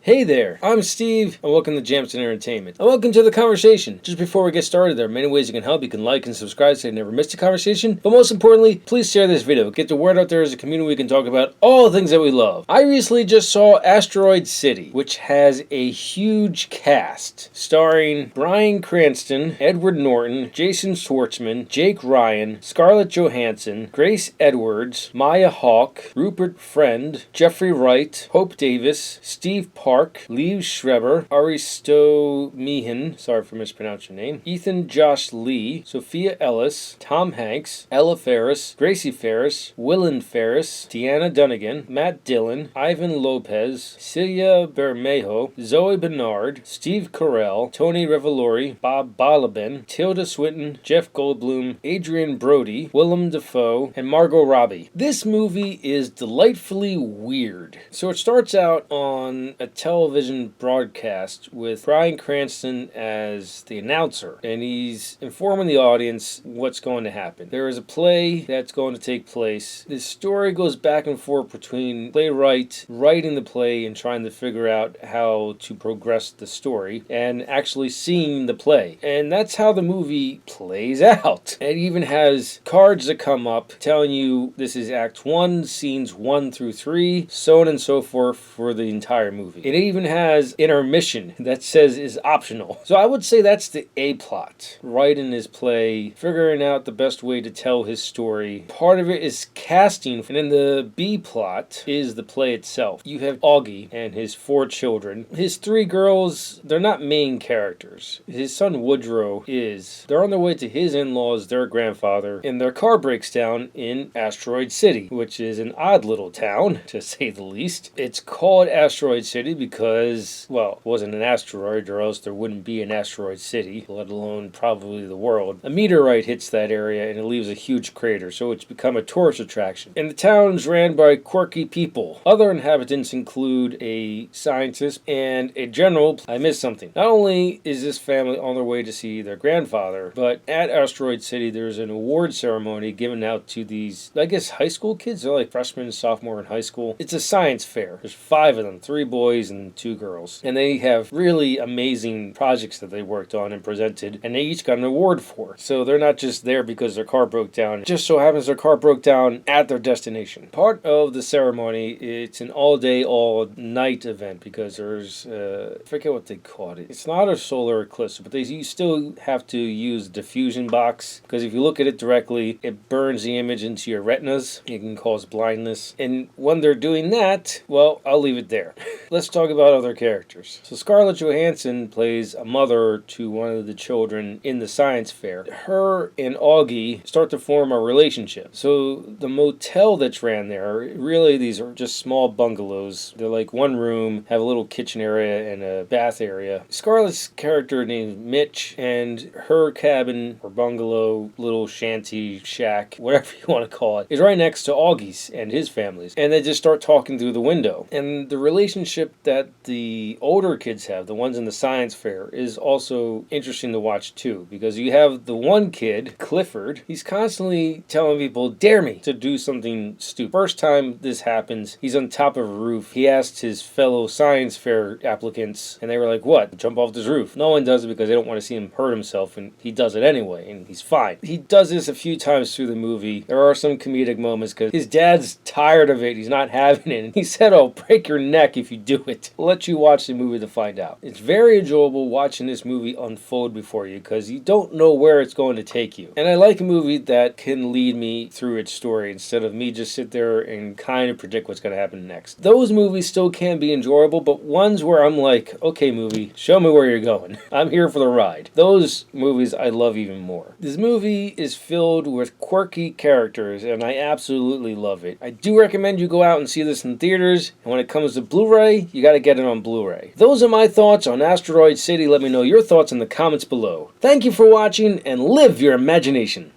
Hey there, I'm Steve, and welcome to Jamson Entertainment. And welcome to the conversation. Just before we get started, there are many ways you can help. You can like and subscribe so you never miss a conversation. But most importantly, please share this video. Get the word out there as a community. We can talk about all the things that we love. I recently just saw Asteroid City, which has a huge cast starring Bryan Cranston, Edward Norton, Jason Schwartzman, Jake Ryan, Scarlett Johansson, Grace Edwards, Maya Hawke, Rupert Friend, Jeffrey Wright, Hope Davis, Steve Park, Liev Schreiber, Aristo Meehan, sorry for mispronouncing your name, Ethan Josh Lee, Sophia Ellis, Tom Hanks, Ella Ferris, Gracie Ferris, Willem Ferris, Deanna Dunnigan, Matt Dillon, Ivan Lopez, Celia Bermejo, Zoe Bernard, Steve Carell, Tony Revolori, Bob Balaban, Tilda Swinton, Jeff Goldblum, Adrian Brody, Willem Dafoe, and Margot Robbie. This movie is delightfully weird. So it starts out on a television broadcast with Bryan Cranston as the announcer, and he's informing the audience what's going to happen. There is a play that's going to take place. The story goes back and forth between playwright writing the play and trying to figure out how to progress the story and actually seeing the play. And that's how the movie plays out. It even has cards that come up telling you this is Act 1, scenes 1 through 3, so on and so forth for the entire movie. It even has intermission that says is optional. So I would say that's the A plot. Writing his play, figuring out the best way to tell his story. Part of it is casting, and then the B plot is the play itself. You have Augie and his 4 children. His 3 girls, they're not main characters. His son Woodrow is. They're on their way to his in-laws, their grandfather, and their car breaks down in Asteroid City, which is an odd little town, to say the least. It's called Asteroid City because, well, it wasn't an asteroid, or else there wouldn't be an asteroid city, let alone probably the world. A meteorite hits that area and it leaves a huge crater, so it's become a tourist attraction. And the town's ran by quirky people. Other inhabitants include a scientist and a general. I missed something. Not only is this family on their way to see their grandfather, but at Asteroid City there's an award ceremony given out to these, I guess, high school kids. They're like freshmen, sophomore in high school. It's a science fair. There's 5 of them, 3 boys and 2 girls. And they have really amazing projects that they worked on and presented, and they each got an award for. So they're not just there because their car broke down. It just so happens their car broke down at their destination. Part of the ceremony, it's an all-day, all-night event because there's, I forget what they called it. It's not a solar eclipse, but you still have to use a diffusion box, because if you look at it directly, it burns the image into your retinas. It can cause blindness. And when they're doing that, well, I'll leave it there. Let's talk about other characters. So Scarlett Johansson plays a mother to one of the children in the science fair. Her and Augie start to form a relationship. So the motel that's ran there, really these are just small bungalows. They're like one room, have a little kitchen area and a bath area. Scarlett's character named Mitch, and her cabin or bungalow, little shanty shack, whatever you want to call it, is right next to Augie's and his family's. And they just start talking through the window. And the relationship that the older kids have, the ones in the science fair, is also interesting to watch too, because you have the one kid, Clifford, he's constantly telling people, dare me to do something stupid. First time this happens, he's on top of a roof. He asked his fellow science fair applicants, and they were like, what? Jump off this roof. No one does it because they don't want to see him hurt himself, and he does it anyway, and he's fine. He does this a few times through the movie. There are some comedic moments because his dad's tired of it. He's not having it, and he said, oh, break your neck if you do it. I'll let you watch the movie to find out. It's very enjoyable watching this movie unfold before you because you don't know where it's going to take you. And I like a movie that can lead me through its story instead of me just sit there and kind of predict what's going to happen next. Those movies still can be enjoyable, but ones where I'm like, okay movie, show me where you're going. I'm here for the ride. Those movies I love even more. This movie is filled with quirky characters and I absolutely love it. I do recommend you go out and see this in theaters, and when it comes to Blu-ray, you got to get it on Blu-ray. Those are my thoughts on Asteroid City. Let me know your thoughts in the comments below. Thank you for watching and live your imagination.